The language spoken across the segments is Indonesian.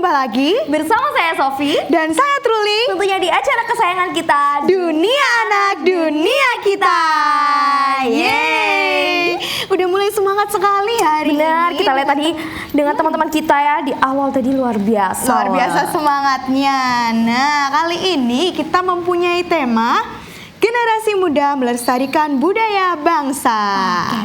berjumpa lagi bersama saya Sofi dan saya Truli. tentunya di acara kesayangan kita, Dunia Anak Dunia Kita. Yeay, udah mulai semangat sekali hari Benar, ini. kita lihat tadi dengan teman-teman kita ya di awal tadi luar biasa. Luar biasa semangatnya. Nah, kali ini kita mempunyai tema Generasi Muda Melestarikan Budaya Bangsa.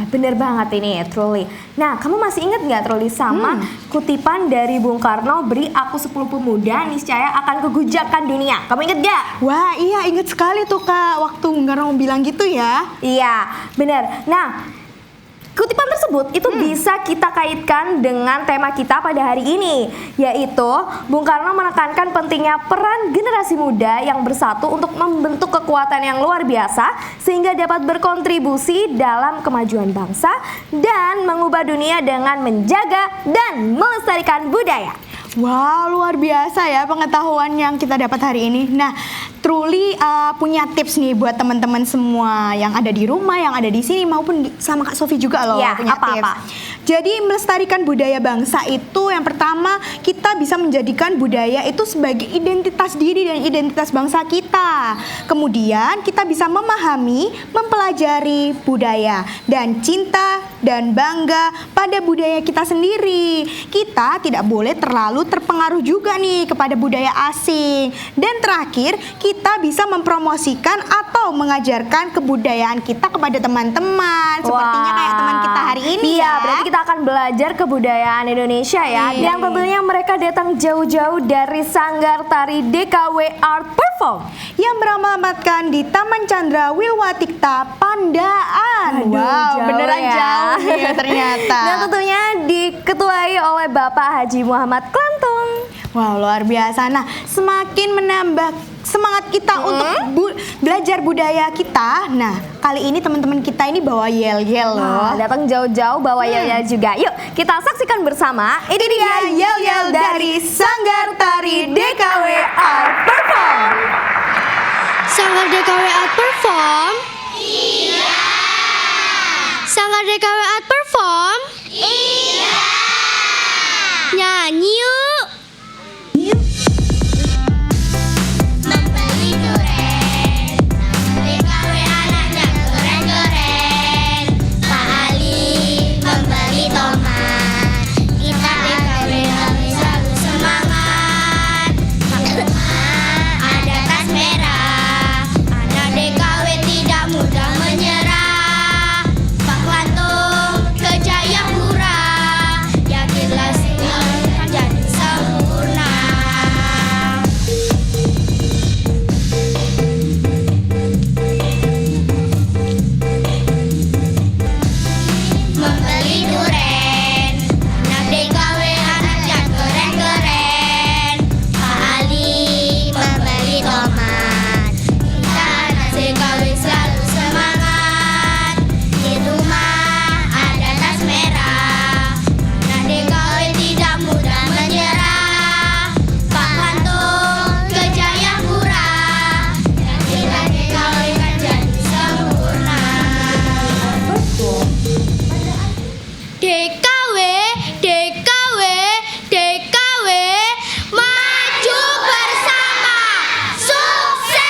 Bener banget ini Truli. Nah, kamu masih ingat nggak Truli sama kutipan dari Bung Karno, beri aku 10 pemuda niscaya akan kegujakan dunia. Kamu inget gak? Wah, iya inget sekali tuh Kak, waktu Bung Karno bilang gitu ya. Iya, bener. Nah, kutipan tersebut itu bisa kita kaitkan dengan tema kita pada hari ini, yaitu Bung Karno menekankan pentingnya peran generasi muda yang bersatu untuk membentuk kekuatan yang luar biasa sehingga dapat berkontribusi dalam kemajuan bangsa dan mengubah dunia dengan menjaga dan melestarikan budaya. Wow, luar biasa ya pengetahuan yang kita dapat hari ini. Nah, Truli punya tips nih buat teman-teman semua yang ada di rumah, yang ada di sini maupun sama Kak Sofi juga loh Ya, punya apa-apa? tips. Jadi melestarikan budaya bangsa itu yang pertama kita bisa menjadikan budaya itu sebagai identitas diri dan identitas bangsa kita. Kemudian kita bisa memahami, mempelajari budaya dan cinta dan bangga pada budaya kita sendiri. Kita tidak boleh terlalu terpengaruh juga nih kepada budaya asing. Dan terakhir, kita bisa mempromosikan atau mengajarkan kebudayaan kita kepada teman-teman. Sepertinya kayak teman kita hari ini Iya, ya. berarti kita akan belajar kebudayaan Indonesia ya. Iya. Yang tentunya mereka datang jauh-jauh dari Sanggar Tari DKW Art Perform yang beralamatkan di Taman Chandra Wilwatikta Pandaan. Aduh, Wow, jauh beneran ya. jauh nih ternyata. Dan tentunya diketuai oleh Bapak Haji Muhammad Klantung. Wow, luar biasa. Nah, semakin menambah semangat kita untuk belajar budaya kita. Nah, kali ini teman-teman kita ini bawa yel-yel loh. Wah, datang jauh-jauh bawa yel-yel juga. Yuk, kita saksikan bersama. Ini dia yel-yel dari Sanggar Tari DKW Art Perform. Sanggar DKW Art Perform? Iya. Sanggar DKW Art Perform? Iya. Nyanyi yuk. Membeli duren, DKW anaknya keren-keren. Pak Ali membeli tomat, kita DKW harus selalu semangat. Ada tas merah, anak DKW tidak mudah menyerah. Pak Klantung ke Jayapura, yakinlah semua akan jadi sempurna. Membeli duren, anak DKW anaknya keren-keren. Pak Ali membeli tomat, kita anak DKW selalu semangat. Di rumah ada tas merah, anak DKW tidak mudah menyerah. Pak Klantung ke Jayapura, yakinlah DKW kan jadi sempurna. DKW, DKW, DKW, maju bersama, sukses!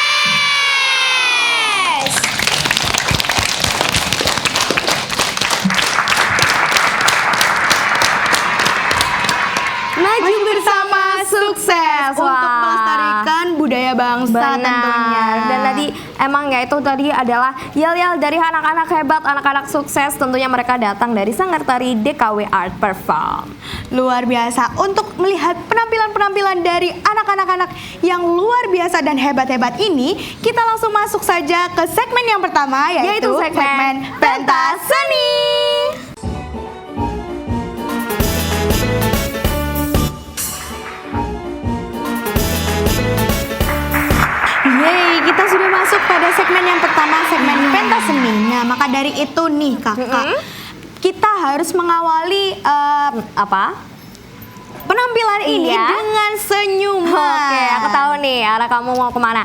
Maju bersama sukses untuk Wah. melestarikan budaya bangsa tentunya. Dan tadi emang ya itu tadi adalah yel-yel dari anak-anak hebat, anak-anak sukses. Tentunya mereka datang dari Sanggar Tari DKW Art Perform. Luar biasa. Untuk melihat penampilan-penampilan dari anak-anak yang luar biasa dan hebat-hebat ini, kita langsung masuk saja ke segmen yang pertama, yaitu segmen Pentas Seni. Yeay, kita sudah masuk pada segmen yang pertama, segmen pentas seni. Nah, maka dari itu nih kakak, kita harus mengawali Apa? penampilan ini Iya. dengan senyuman. Oke, aku tahu nih arah kamu mau kemana.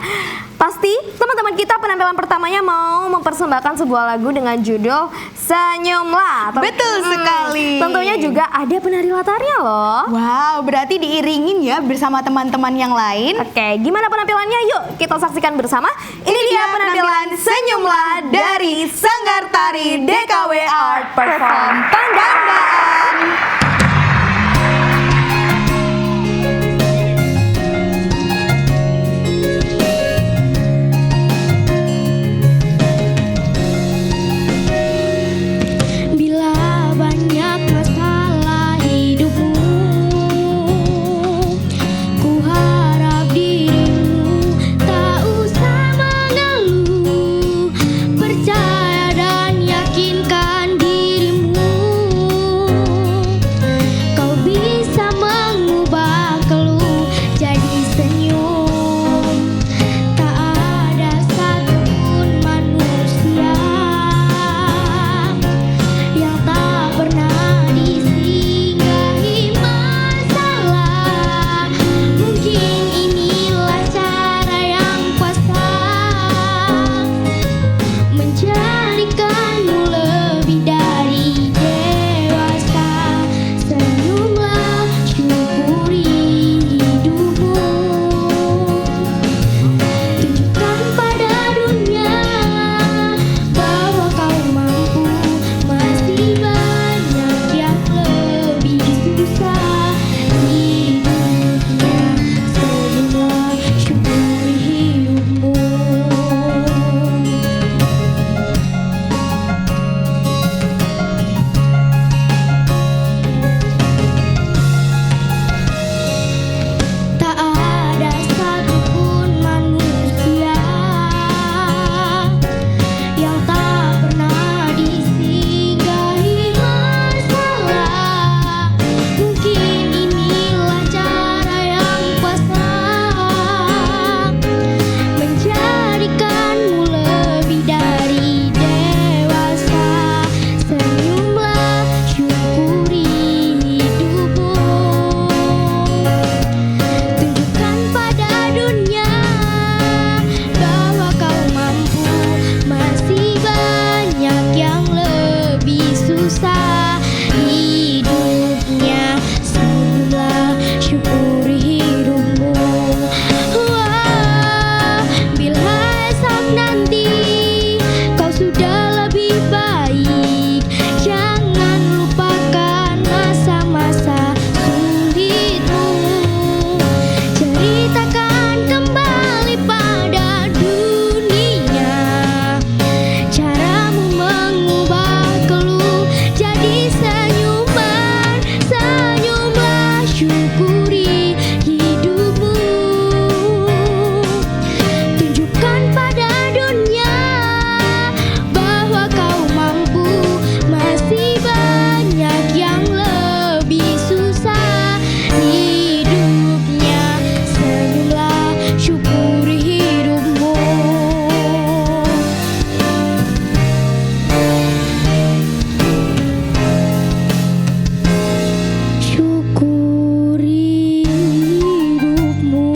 Pasti teman-teman kita penampilan pertamanya mau mempersembahkan sebuah lagu dengan judul Senyumlah. Betul sekali. Tentunya juga ada penari latarnya loh. Wow, berarti diiringin ya bersama teman-teman yang lain. Oke, gimana penampilannya? Yuk kita saksikan bersama. Ini dia penampilan Senyumlah dari Sanggar Tari DKW Art Perform Pandaan. Bila banyak masalah hidupmu, ku harap dirimu tak usah mengeluh. Percaya dan yakinkan dirimu, kau bisa mengubah keluh jadi senyum. Tak ada satupun manusia yang tak pernah disinggahi masalah. Mungkin inilah cara yang kuasa menjadikanmu lebih dari dewasa. Senyumlah, syukuri hidupmu. Tunjukkan pada dunia bahwa kau mampu. Masih banyak yang lebih susah hidupnya. Senyumlah, syukuri hidupmu. Tak ada satupun manusia yang tak pernah disinggahi masalah. Mungkin inilah cara yang kuasa menjadikanmu lebih dari dewasa. Senyumlah, syukuri hidupmu. Tunjukkan pada dunia bahwa kau mampu. Masih banyak yang lebih susah hidupnya. Senyumlah, syukuri hidupmu. Wah, bila esok nanti kau sudah lebih baik, jangan lupakan masa-masa sulitmu. Ceritakan kembali pada dunia caramu mengubah keluh jadi senyuman. Senyumlah, syukuri hidupmu. Tunjukkan pada dunia bahwa kau mampu. Masih banyak yang lebih susah hidupnya. Senyumlah, syukuri hidupmu. Syukuri hidupmu.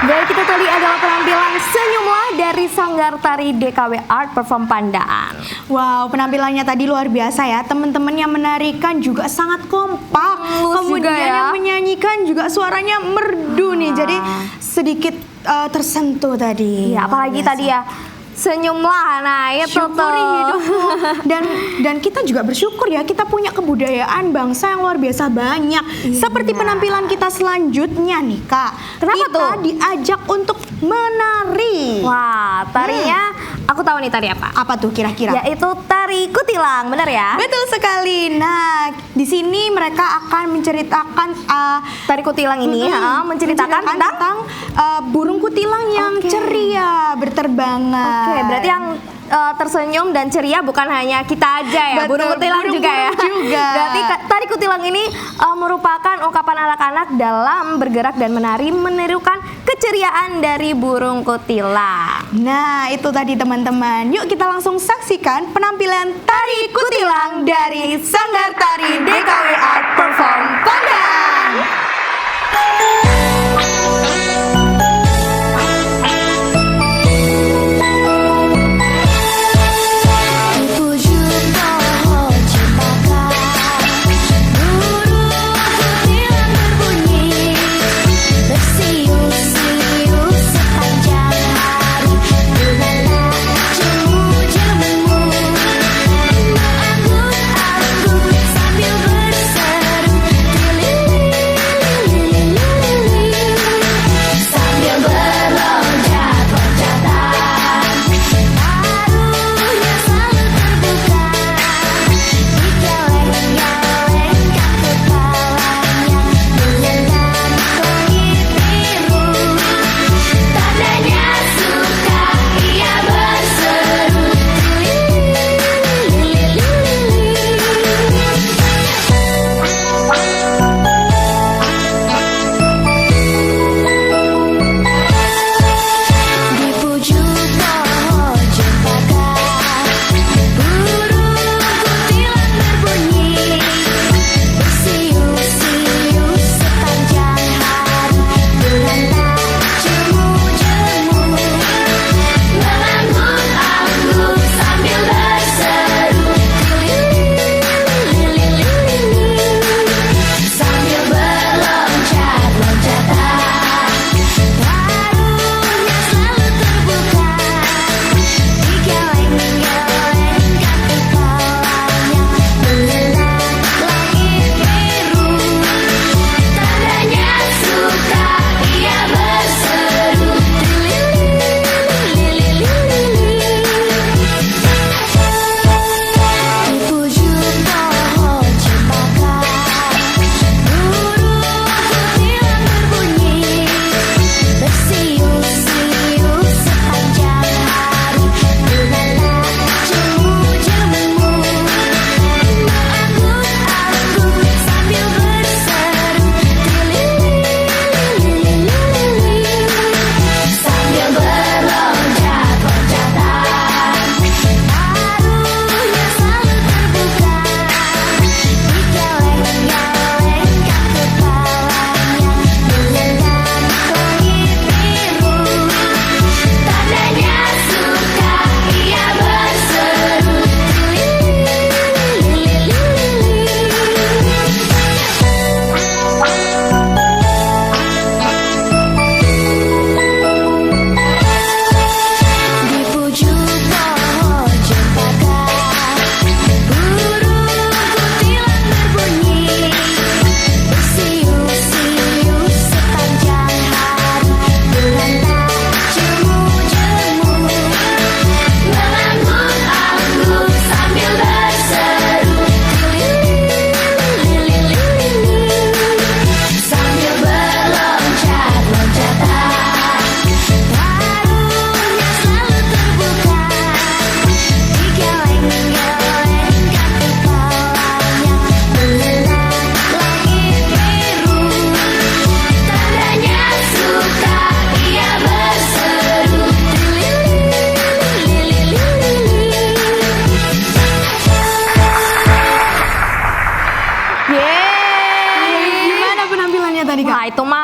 Jadi kita tadi adalah penampilan Senyumlah dari Sanggar Tari DKW Art Perform Pandaan. Wow, penampilannya tadi luar biasa ya. Teman-teman yang menarikan juga sangat kompak. Mulus Kemudian juga ya. yang menyanyikan juga suaranya merdu nih. Jadi sedikit tersentuh tadi. Iya, Luar apalagi biasa. tadi ya senyumlah. Nah, itu Syukuri tuh. hidupmu. Dan kita juga bersyukur ya, kita punya kebudayaan bangsa yang luar biasa banyak. Seperti penampilan kita selanjutnya nih Kak. Kenapa kita tuh? diajak untuk menari. Wah, tarinya aku tahu nih tari apa. Apa tuh kira-kira? Yaitu tari kutilang, benar ya? Betul sekali. Nah, di sini mereka akan menceritakan Tari kutilang ini menceritakan tentang burung kutilang yang Oke. ceria berterbangan. Oke, berarti yang tersenyum dan ceria bukan hanya kita aja ya, Betul, burung kutilang juga ya. burung-burung juga. Berarti tari kutilang ini merupakan ungkapan anak-anak dalam bergerak dan menari menirukan keceriaan dari burung kutilang. Nah, itu tadi teman-teman. Yuk kita langsung saksikan penampilan tari kutilang dari Sanggar Tari DKW Art Perform Padang.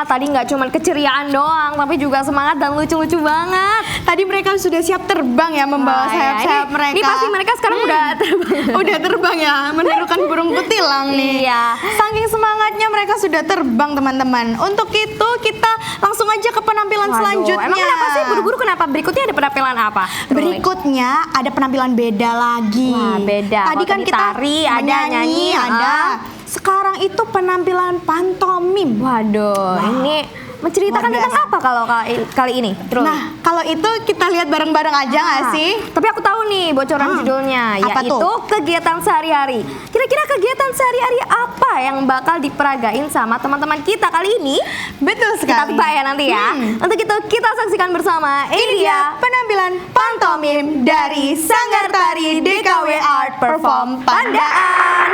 tadi nggak cuma keceriaan doang, tapi juga semangat dan lucu-lucu banget. Tadi mereka sudah siap terbang ya, membawa sayap-sayap mereka. Ini pasti mereka sekarang udah terbang. Udah terbang ya, menirukan burung kutilang nih. Iya. Saking semangatnya mereka sudah terbang, teman-teman. Untuk itu kita langsung aja ke penampilan selanjutnya. Emang kenapa sih buru-buru, kenapa berikutnya ada penampilan apa? Berikutnya ada penampilan beda lagi. Wah, beda. Tadi kan kita tari, ada nyanyi, ada. Sekarang itu penampilan pantomim. Waduh, ini menceritakan tentang apa kalau kali ini? Terus. Nah, kalau itu kita lihat bareng-bareng aja nggak sih? Tapi aku tahu nih bocoran judulnya, apa yaitu tuh? kegiatan sehari-hari. Kira-kira kegiatan sehari-hari apa yang bakal diperagain sama teman-teman kita kali ini? Betul sekali. Kita tebak ya nanti ya. Untuk itu kita saksikan bersama. Ini dia penampilan pantomim dari Sanggar Tari DKW Art Perform Pandaan.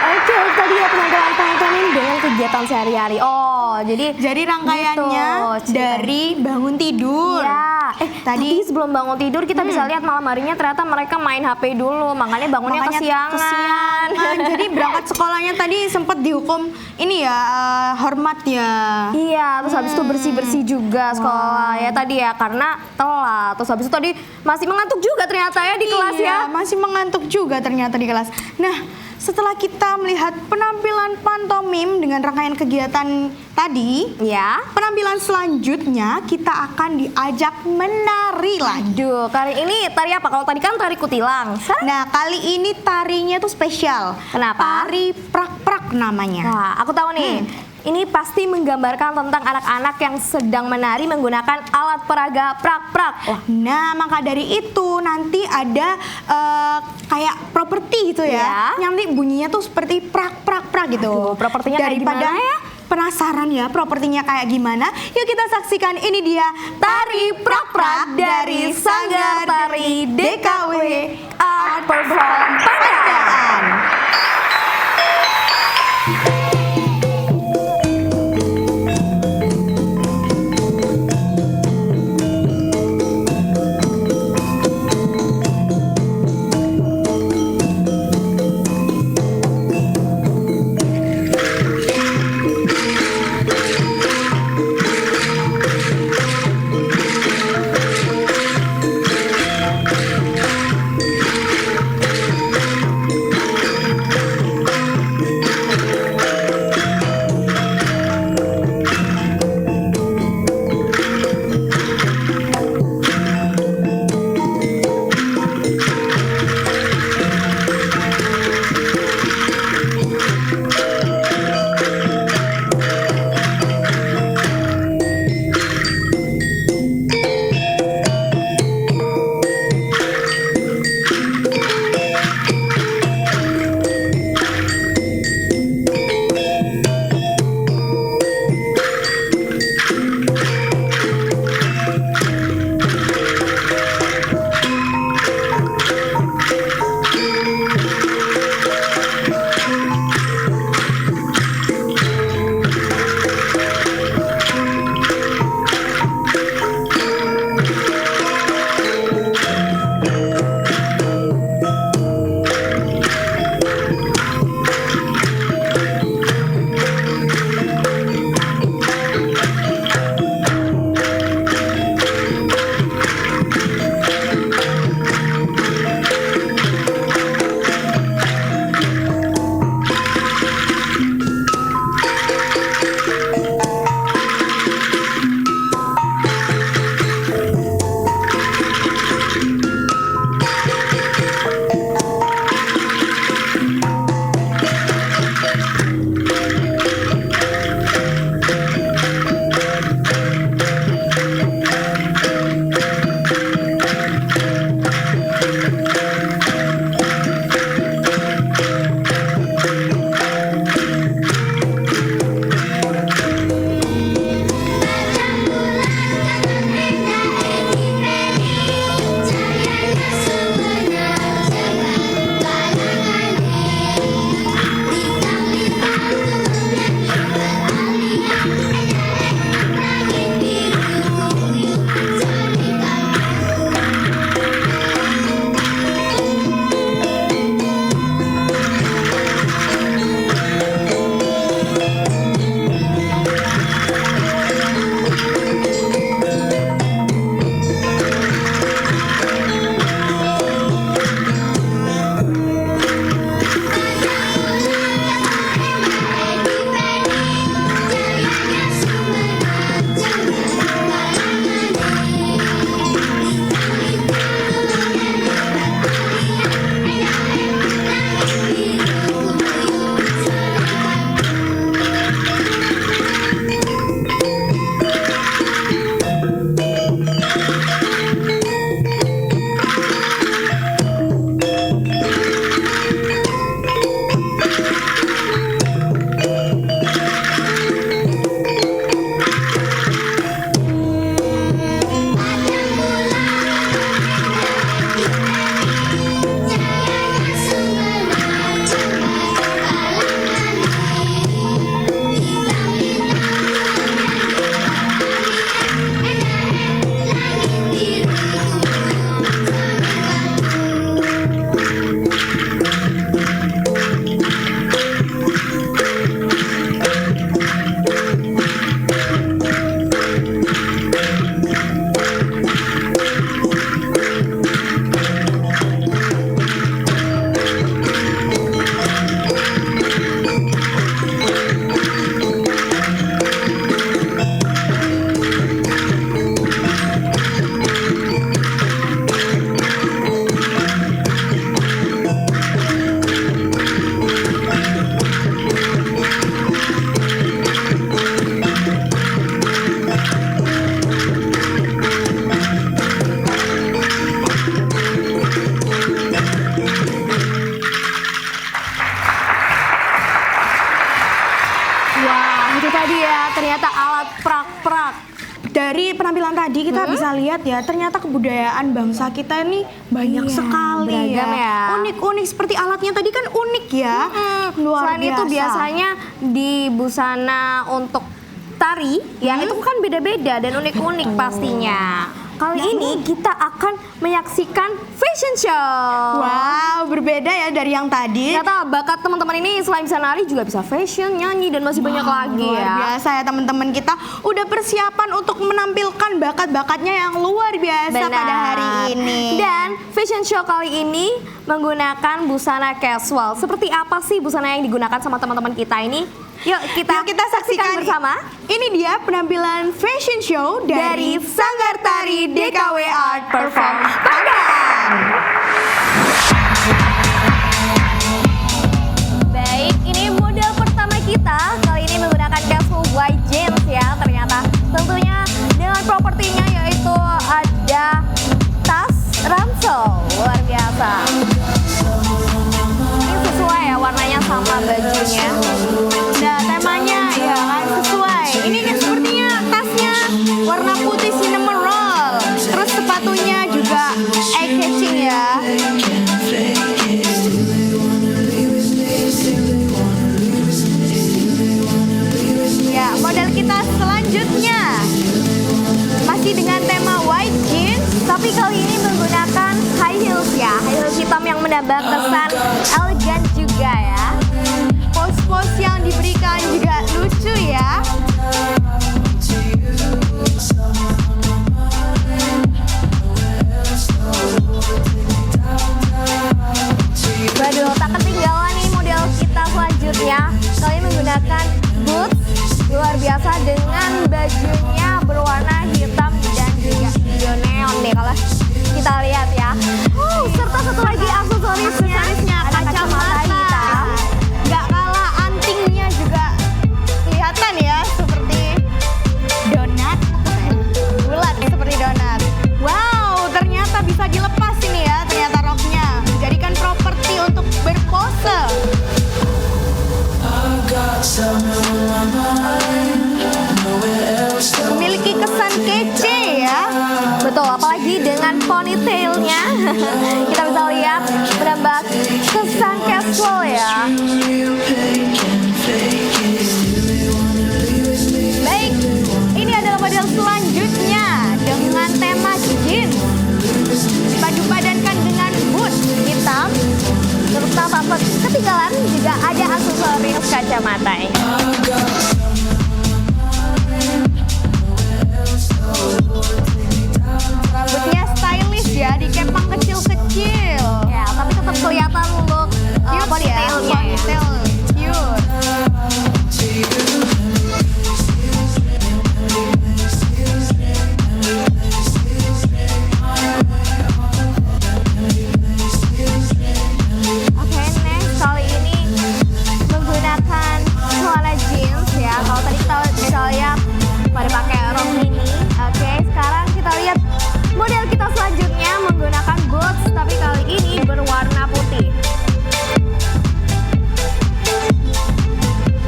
Oke, tadi ya penonton dengan kegiatan sehari-hari. Oh, Jadi rangkaiannya gitu, dari bangun tidur. ya. Tadi sebelum bangun tidur kita bisa lihat malam harinya ternyata mereka main HP dulu, makanya bangunnya kesiangan. Jadi berangkat sekolahnya tadi sempat dihukum ini ya, hormat ya. Iya, terus habis itu bersih-bersih juga sekolah ya tadi ya karena telat. Terus habis itu tadi masih mengantuk juga ternyata ya di kelas ya. Iya, masih mengantuk juga ternyata di kelas. Nah, setelah kita melihat penampilan pantomim dengan rangkaian kegiatan tadi, Ya. penampilan selanjutnya kita akan diajak menari lagi. Aduh, kali ini tari apa? Kalau tadi kan tari kutilang. Nah, kali ini tarinya tuh spesial. Kenapa? Tari prak-prak namanya. Nah, aku tahu nih. Ini pasti menggambarkan tentang anak-anak yang sedang menari menggunakan alat peraga prak-prak. Wah, Nah, maka dari itu nanti ada kayak properti gitu ya. Ya. Yang nanti bunyinya tuh seperti prak-prak-prak gitu. Aduh, propertinya kayak Daripada gimana ya? penasaran ya propertinya kayak gimana? Yuk kita saksikan, ini dia Tari Prak-prak dari Sanggar Tari DKW Art Perform Pandaan. penampilan tadi kita bisa lihat ya, ternyata kebudayaan bangsa kita ini banyak Iya, sekali beragam ya. Unik-unik seperti alatnya tadi kan unik ya. Luar Selain itu biasa. biasanya di busana untuk tari ya itu kan beda-beda dan unik-unik pastinya. Kali ini kita akan menyaksikan fashion show. Wow, berbeda ya dari yang tadi. Ternyata bakat teman-teman ini selain bisa nari juga bisa fashion, nyanyi dan masih banyak lagi Luar ya. biasa ya teman-teman, kita udah persiapan untuk menampilkan bakat-bakatnya yang luar biasa pada hari ini. Dan fashion show kali ini menggunakan busana casual. Seperti apa sih busana yang digunakan sama teman-teman kita ini? Yuk kita saksikan bersama. Ini dia penampilan fashion show dari Sanggar Tari DKW Art Perform Padang. Baik, ini model pertama kita. Kali ini menggunakan casual white jeans ya. Ternyata tentunya dengan propertinya yaitu ada tas ransel. Luar biasa. Ini sesuai ya warnanya sama bajunya. Nah, temanya ya kan sesuai. Ini kan sepertinya tasnya warna putih cinnamon roll. Terus sepatunya juga eye catching ya. Ya, model kita selanjutnya masih dengan tema white jeans, Tapi kali ini menggunakan high heels ya. High heels hitam yang menambah kesan elegan juga ya. pose-pose yang diberikan juga lucu ya. Waduh, tak ketinggalan nih model kita selanjutnya. Kali ini menggunakan boots luar biasa dengan bajunya berwarna hitam dan juga hijau neon nih kalau kita lihat ya. Serta satu lagi aksesorisnya ada kacamata hitam. Gak kalah antingnya juga kelihatan ya, seperti donat, bulat seperti donat. Wow, ternyata bisa dilepas ini ya, ternyata roknya dijadikan properti untuk berpose. Memiliki kesan kece ya. Betul, apalagi dengan ponytailnya kita bisa lihat menambah kesan casual ya. Baik, ini adalah model selanjutnya dengan tema jeans. Dipadu-padankan dengan boot hitam. Terus tanpa ketinggalan juga ada aksesoris kacamata. Rambutnya stylish ya, dikepang kecil-kecil. Ya, tapi tetap kelihatan look ponytailnya ya. Ponytail cute. Oke, next kali ini menggunakan celana jeans ya. Kalau tadi kita bisa lihat pada pakai rok mini. Oke, sekarang kita lihat model kita selanjutnya menggunakan boots tapi kali ini berwarna putih.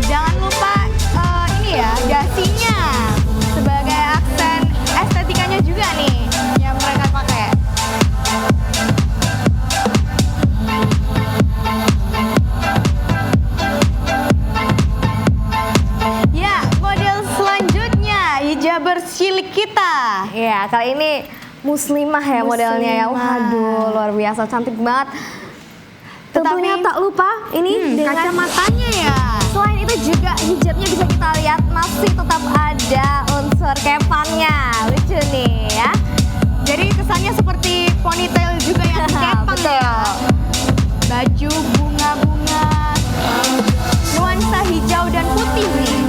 Jangan lupa ini ya, dasinya sebagai aksen estetikanya juga nih yang mereka pakai. Ya, model selanjutnya hijaber cilik kita. Ya, kali ini muslimah ya modelnya ya. Muslimah. Waduh, luar biasa cantik banget. Tentunya Tetapi- tak lupa ini dengan Kacamatanya ya. selain itu juga hijabnya bisa kita lihat masih tetap ada unsur kepangnya. Lucu nih ya. Jadi kesannya seperti ponytail juga yang dikepang Betul. ya. Baju bunga-bunga, nuansa hijau dan putih nih.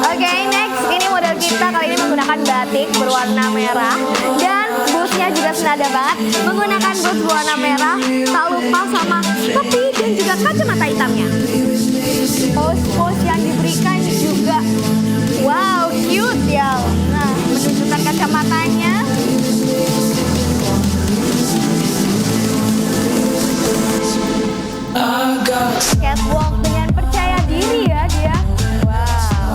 Oke, next ini model kita kali ini menggunakan batik berwarna merah dan bootnya juga senada banget menggunakan boot berwarna merah. Tak lupa sama topi dan juga kacamata hitamnya. Pose-pose yang diberikan juga wow, cute ya. Nah, menunjukkan kacamatanya. Catwalk dengan percaya diri ya dia. Wow.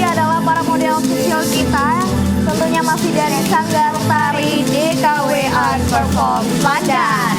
adalah para model kecil kita. Tentunya masih dari Sanggar Tari DKW Art Perform Pandan.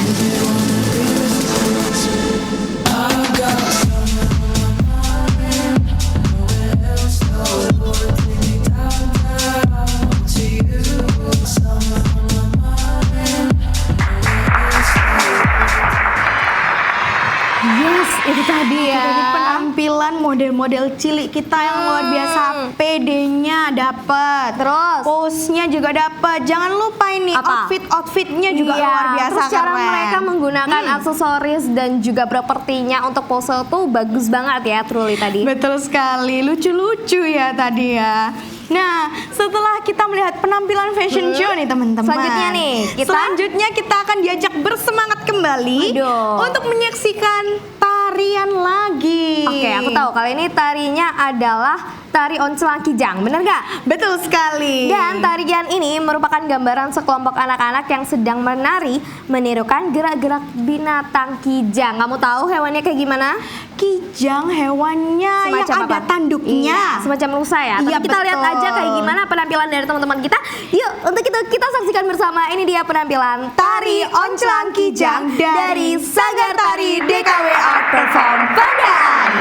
Yes, itu tadi ya. Itu tadi Penampilan model-model cilik kita yang luar biasa. PD-nya dapet, Terus? pose-nya juga dapet. Jangan lupa ini Apa? outfitnya juga Iya, luar biasa terus cara keren. mereka menggunakan aksesoris dan juga propertinya untuk pose tuh bagus banget ya Truli tadi. Betul sekali, lucu-lucu ya tadi ya. Nah, setelah kita melihat penampilan fashion show nih teman-teman. Selanjutnya nih, Selanjutnya kita akan diajak bersemangat kembali Aduh. untuk menyaksikan tarian lagi. Oke, aku tahu kali ini tarinya adalah tari Oncelang Kijang, bener gak? Betul sekali. Dan tarian ini merupakan gambaran sekelompok anak-anak yang sedang menari menirukan gerak-gerak binatang kijang. Kamu tahu hewannya kayak gimana? Kijang hewannya yang ada apa? tanduknya. Iya, semacam rusa ya. Iya, Tapi kita lihat betul. aja kayak gimana penampilan dari teman-teman kita. Yuk, untuk itu kita saksikan bersama. Ini dia penampilan Tari Oncelang Kijang dari Sanggar Tari DKW Art Perform Pandan.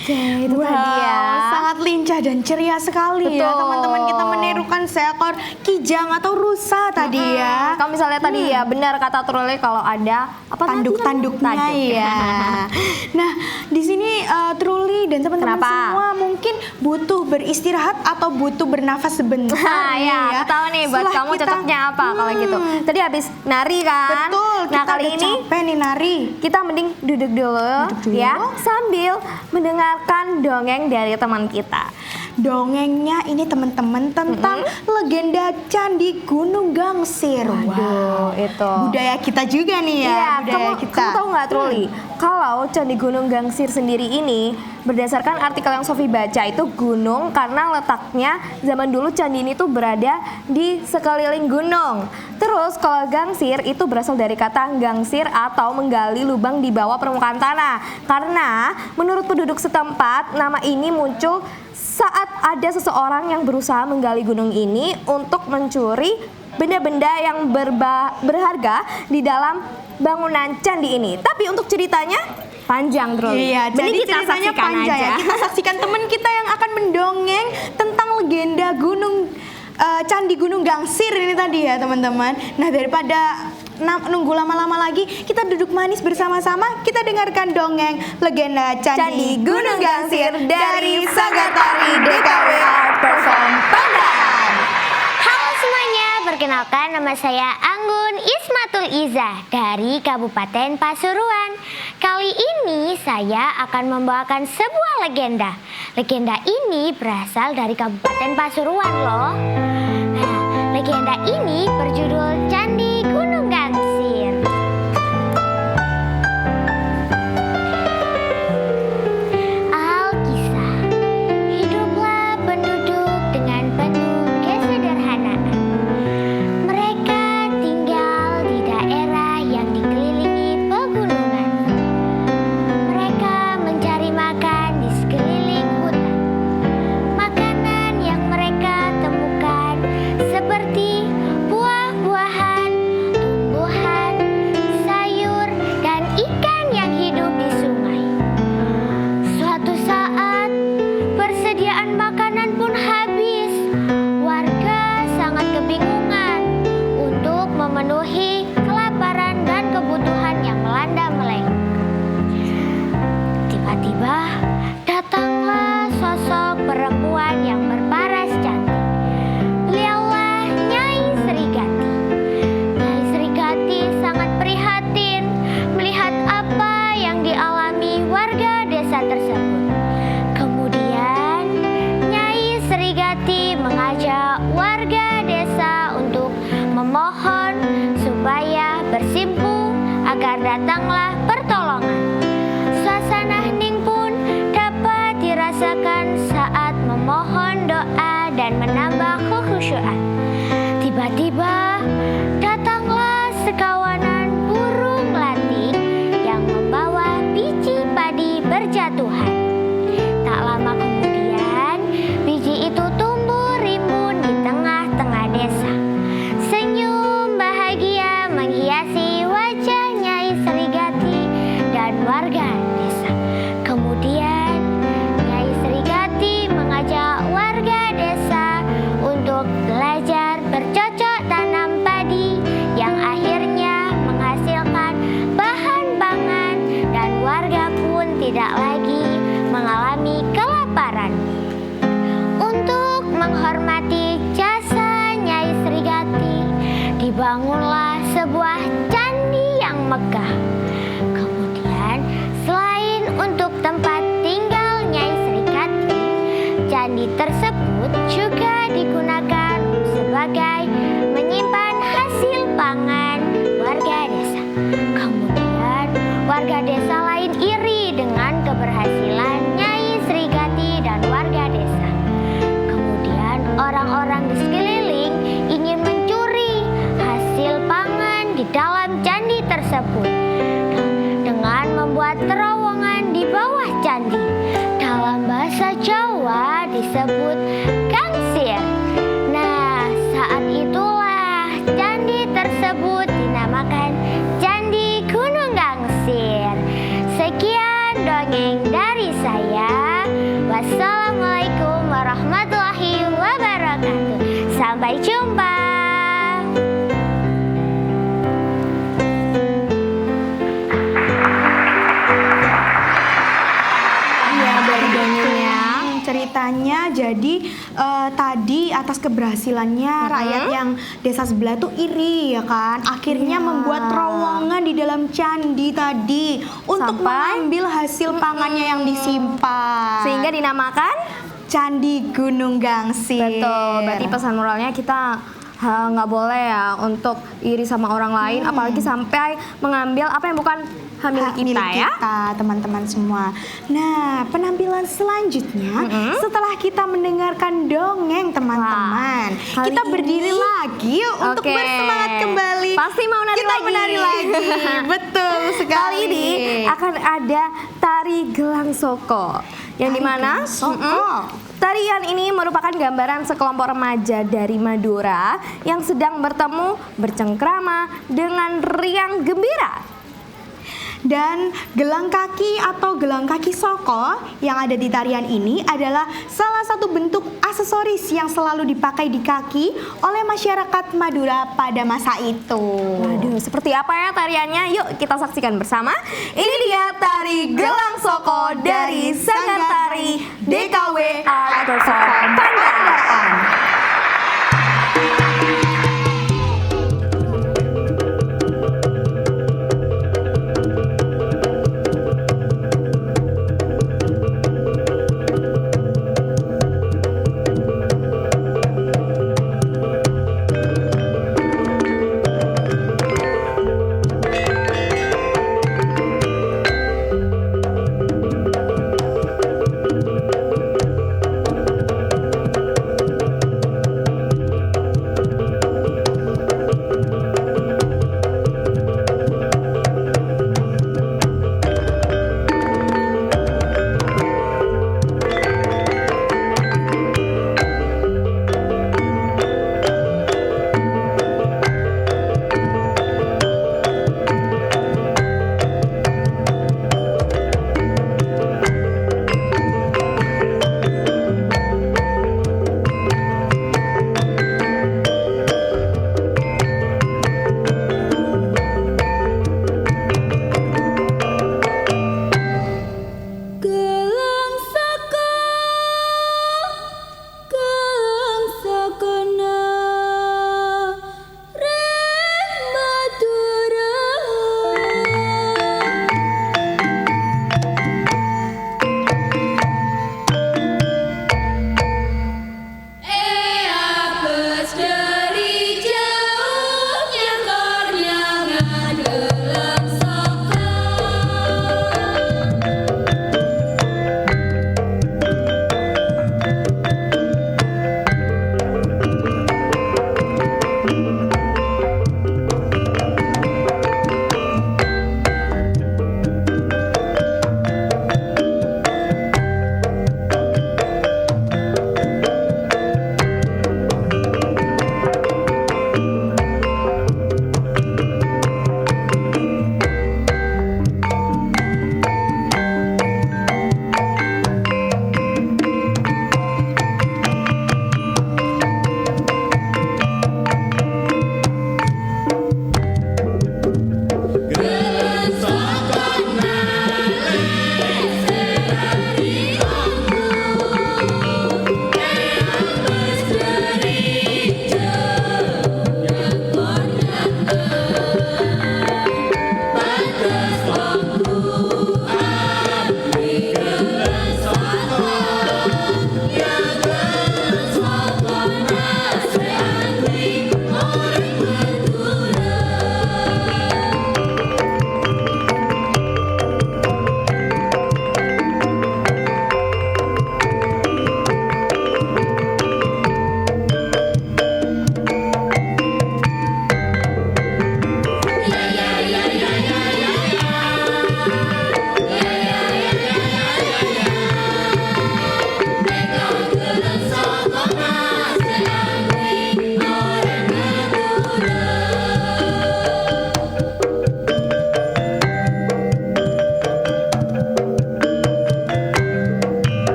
Oke, itu tadi ya. Sangat lincah dan ceria sekali ya Betul. teman-teman, kita menirukan seekor kijang atau rusa tadi ya. Kalau misalnya tadi ya benar kata Truli kalau ada apa Tanduk-tanduknya tanduk. ya. Nah, di sini Truli dan teman-teman Kenapa? semua mungkin butuh beristirahat atau butuh bernafas sebentar. Nah, nih ya, aku tahu nih buat Setelah kamu cocoknya apa kalau gitu. Tadi habis nari kan? Betul, Nah, kita kali udah ini capek nih nari. kita mending duduk dulu ya sambil mendengarkan dongeng dari teman kita. Dongengnya ini teman-teman tentang legenda Candi Gunung Gangsir. Waduh, itu. Budaya kita juga nih ya, Iya, budaya kita. kamu tahu nggak Truli? Kalau Candi Gunung Gangsir sendiri ini berdasarkan artikel yang Sofi baca itu gunung karena letaknya zaman dulu candi ini tuh berada di sekeliling gunung. Terus kalau gangsir itu berasal dari kata gangsir atau menggali lubang di bawah permukaan tanah. Karena menurut penduduk setempat nama ini muncul saat ada seseorang yang berusaha menggali gunung ini untuk mencuri benda-benda yang berharga di dalam bangunan candi ini. Tapi untuk ceritanya panjang, Truli. Iya, jadi Mending kita ceritanya saksikan panjang aja. ya. Kita saksikan teman kita yang akan mendongeng tentang legenda Candi Gunung Gangsir ini tadi ya teman-teman. Nah, daripada nunggu lama-lama lagi, kita duduk manis bersama-sama, kita dengarkan dongeng legenda Candi Gunung Gangsir dari Sagatori DKW Art Perform Pandan. Halo semuanya, perkenalkan nama saya Anggun Ismatul Iza dari Kabupaten Pasuruan. Kali ini saya akan membawakan sebuah legenda. Legenda ini berasal dari Kabupaten Pasuruan loh. Nah, legenda ini berjudul Candi Gunung Gangsir. Alkisah, hiduplah penduduk dengan penuh kesederhanaan. Mereka tinggal di daerah yang dikelilingi pegunungan. Mereka mencari makan di sekeliling hutan. Makanan yang mereka temukan seperti buah-buahan, tumbuhan, sayur, dan ikan yang hidup di sungai. Suatu saat, persediaan makanan pun habis. Warga sangat kebingungan untuk memenuhi kelaparan dan kebutuhan yang melanda mereka. Tiba-tiba datanglah sosok perempuan yang berparas cantik. Beliaulah Nyai Srigati. Nyai Srigati sangat prihatin melihat apa yang dialami warga desa tersebut. Kemudian Nyai Srigati mengajak warga desa untuk memohon supaya bersimpu agar datanglah pertolongan. Suasana hening pun dapat dirasakan saat memohon doa dan menambah kekhusyuan. Tiba-tiba datanglah sekawanan burung latik yang membawa biji padi berjatuhan. Tak lama kemudian, biji itu tumbuh rimbun di tengah-tengah desa. Senyum bahagia menghiasi wajah Nyai Srigati dan warga desa. Kemudian Nyai Srigati mengajak warga desa untuk belajar bercocok tanam padi yang akhirnya menghasilkan bahan pangan dan warga pun tidak lagi mengalami kelaparan. Untuk menghormati jasa Nyai Srigati, dibangunlah sebuah candi yang megah. Kemudian, selain untuk tempat tinggal Nyai Srigati, candi tersebut juga digunakan sebagai menyimpan hasil pangan warga desa. Kemudian, warga desa lain iri dengan keberhasilan Nyai Srigati dan warga desa. Kemudian, orang-orang di sekeliling ingin mencuri hasil pangan di dalam candi tersebut dengan membuat terowongan di bawah candi. Dalam bahasa Jawa disebut gangsir. Nah, saat itulah candi tersebut dinamakan Candi Gunung Gangsir. Sekian dongeng dari saya. kaitannya. Jadi tadi atas keberhasilannya rakyat yang desa sebelah tuh iri ya kan. Akhirnya membuat terowongan di dalam candi tadi untuk Sampai? mengambil hasil pangannya yang disimpan. Sehingga dinamakan Candi Gunung Gangsir. betul. Berarti pesan moralnya kita nggak boleh ya untuk iri sama orang lain, apalagi sampai mengambil apa yang bukan milik kita milik ya. kita, teman-teman semua. Nah, penampilan selanjutnya setelah kita mendengarkan dongeng teman-teman, Wah, kali kita ini- berdiri lagi yuk untuk Oke. bersemangat kembali. Pasti mau nari kita lagi. menari lagi. Betul sekali. Kali ini akan ada tari gelang soko, yang Tari dimana gelang soko. Tarian ini merupakan gambaran sekelompok remaja dari Madura yang sedang bertemu bercengkrama dengan riang gembira. Dan gelang kaki atau gelang kaki soko yang ada di tarian ini adalah salah satu bentuk aksesoris yang selalu dipakai di kaki oleh masyarakat Madura pada masa itu. Waduh, seperti apa ya tariannya? Yuk kita saksikan bersama. Ini dia tari gelang soko dari Sanggar Tari DKW Art Perform Pandaan.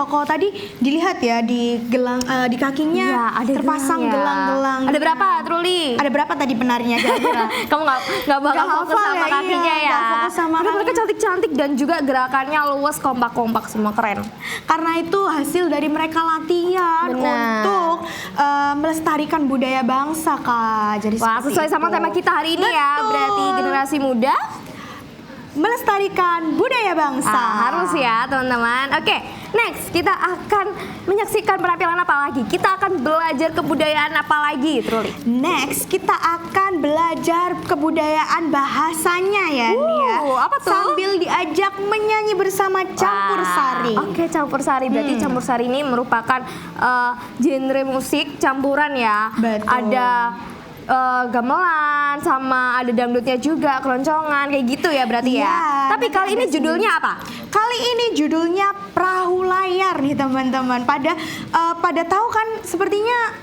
Kalau tadi dilihat ya di gelang di kakinya Iya, ada terpasang gelang ya. gelang-gelang. Ada berapa, Truli? Ada berapa tadi penarinya kira-kira? Kamu nggak bakal Nggak fokus hafal sama ya, kakinya iya, ya. nggak fokus sama Tapi mereka kakinya. cantik-cantik dan juga gerakannya luas, kompak-kompak, semua keren. Karena itu hasil dari mereka latihan Benar. untuk melestarikan budaya bangsa, Kak. Jadi Wah, seperti sesuai sama itu. tema kita hari ini ya. Betul. Berarti generasi muda melestarikan budaya bangsa. harus ya, teman-teman. Oke, next kita akan menyaksikan penampilan apa lagi? Kita akan belajar kebudayaan apa lagi, Truli? Next, kita akan belajar kebudayaan bahasanya ya, Nia. apa tuh? Sambil diajak menyanyi bersama campur Wah, sari. Oke, campur sari. Berarti campur sari ini merupakan genre musik campuran ya. Betul. Ada gamelan sama ada dangdutnya juga, keloncongan kayak gitu ya berarti ya. Iya, Tapi nanti kali ini ada judulnya apa? Kali ini judulnya Perahu Layar nih teman-teman. Pada tahu kan sepertinya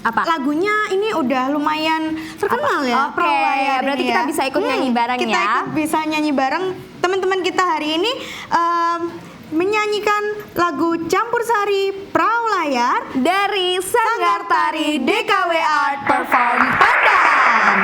Apa? lagunya ini udah lumayan terkenal ya. Oke, Perahu Layar berarti ini kita ya. bisa ikut nyanyi bareng kita ya. ikut bisa nyanyi bareng. Teman-teman kita hari ini menyanyikan lagu campur sari Perahu Layar Dari Sanggar Tari DKW Art Perform Padang.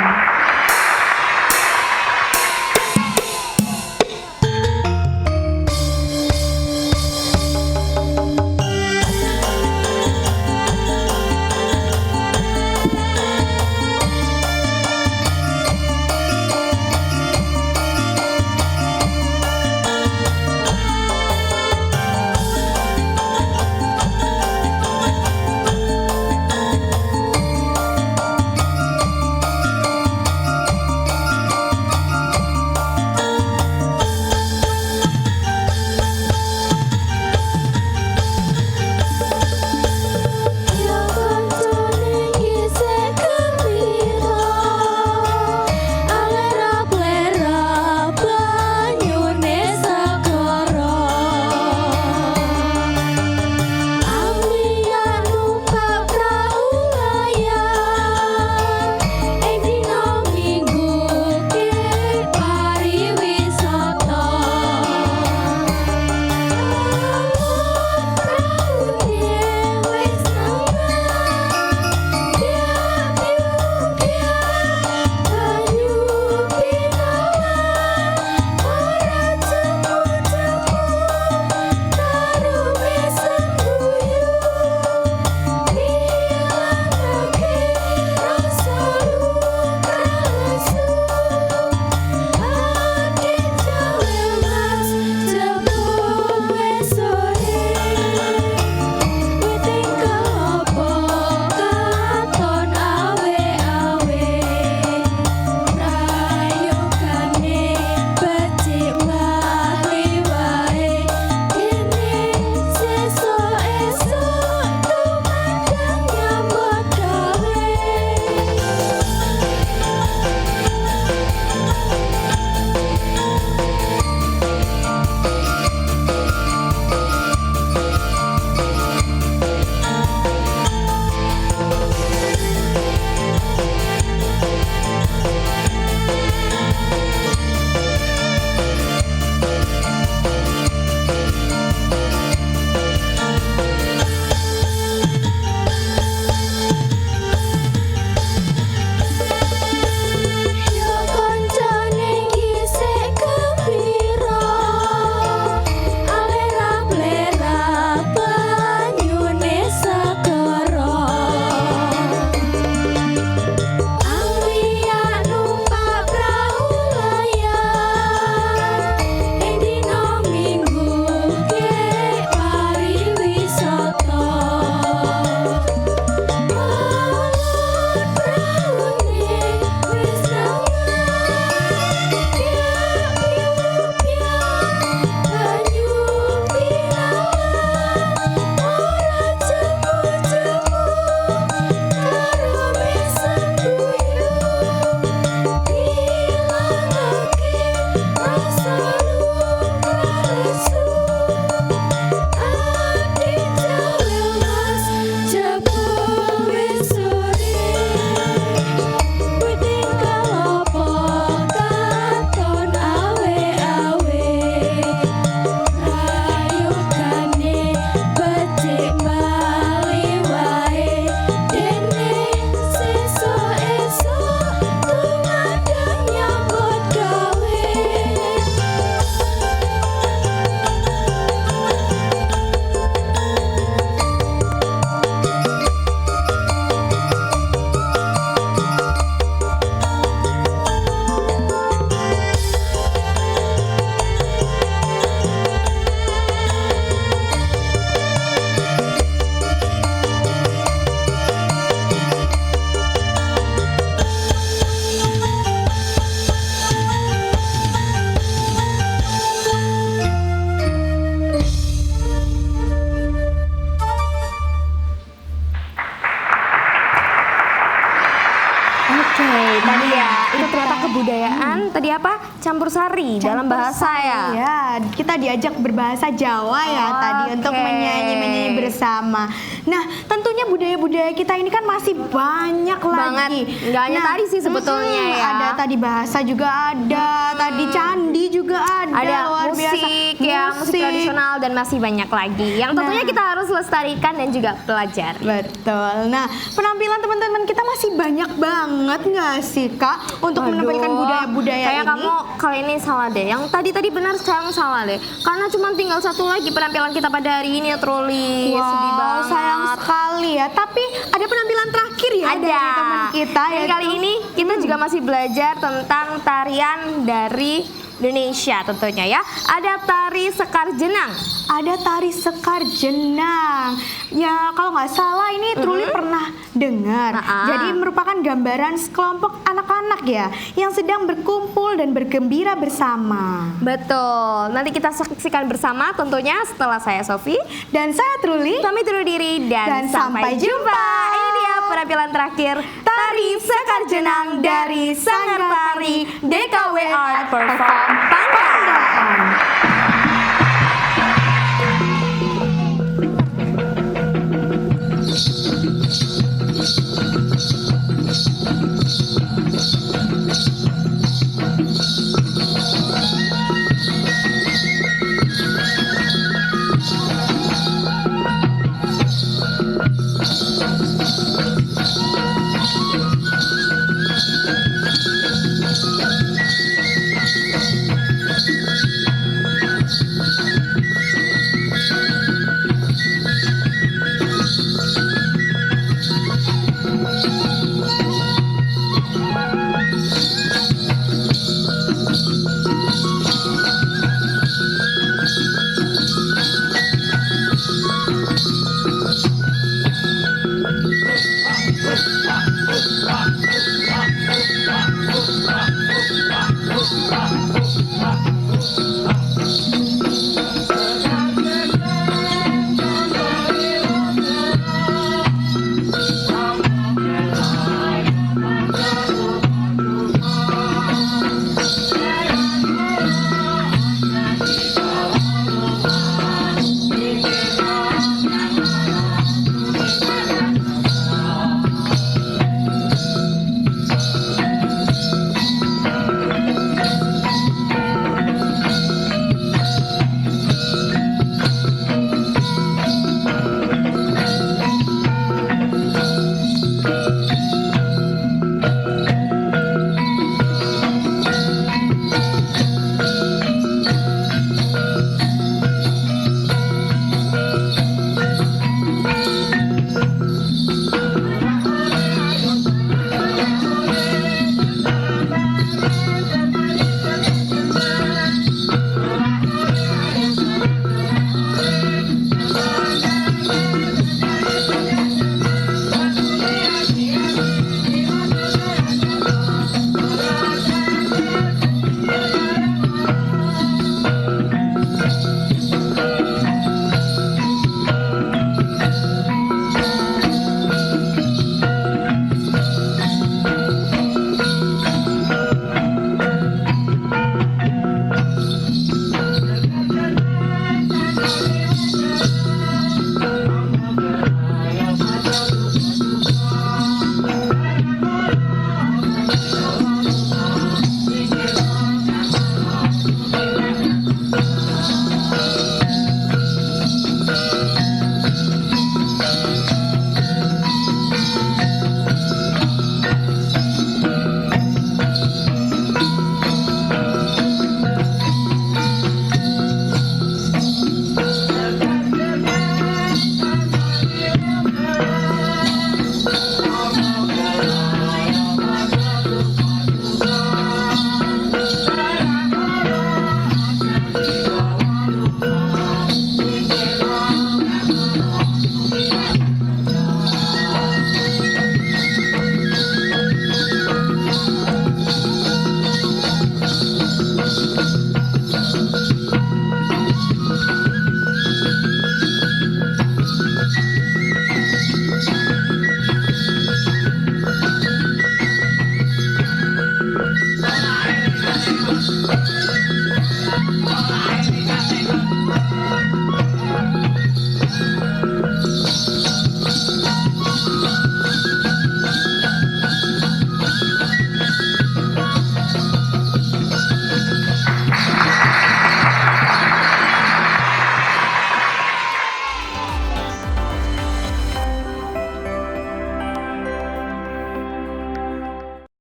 Oke, tadi ya itu ternyata kebudayaan. Tadi apa? Campur sari dalam bahasa ya. Ya, kita diajak berbahasa Jawa ya Oke. tadi untuk menyanyi bersama. Nah, tentunya budaya-budaya kita ini kan masih banyak Banget. lagi. Nggak hanya tari sih sebetulnya ya. Ada tadi bahasa juga ada, tadi candi juga ada. Ada luar musik biasa. ya, musik tradisional dan masih banyak lagi. Yang tentunya Nah. kita harus lestarikan dan juga pelajari. Betul. Nah, penampilan teman-teman kita masih banyak banget nggak sih, Kak, untuk menampilkan Aduh, budaya-budaya kayak ini? kamu kali ini salah deh. Yang tadi benar, sekarang salah deh. Karena cuma tinggal satu lagi penampilan kita pada hari ini ya, Truli. Sedih Wow, banget. sayang sekali ya. Tapi ada penampilan terakhir ya Ada dari teman kita Dan yaitu- kali ini kita juga masih belajar tentang tarian dari Indonesia tentunya ya. Ada tari Sekar Jenang. ada tari Sekar Jenang. Ya, kalau nggak salah ini Truli pernah dengar. Nah, Jadi merupakan gambaran sekelompok anak-anak ya yang sedang berkumpul dan bergembira bersama. Betul. Nanti kita saksikan bersama tentunya setelah saya Sofi. Dan saya Truli. Kami turun diri dan, Dan sampai jumpa. Ini dia penampilan terakhir Tari Sekar Jenang dari Sanggar Tari DKW Art Perform Pandaan.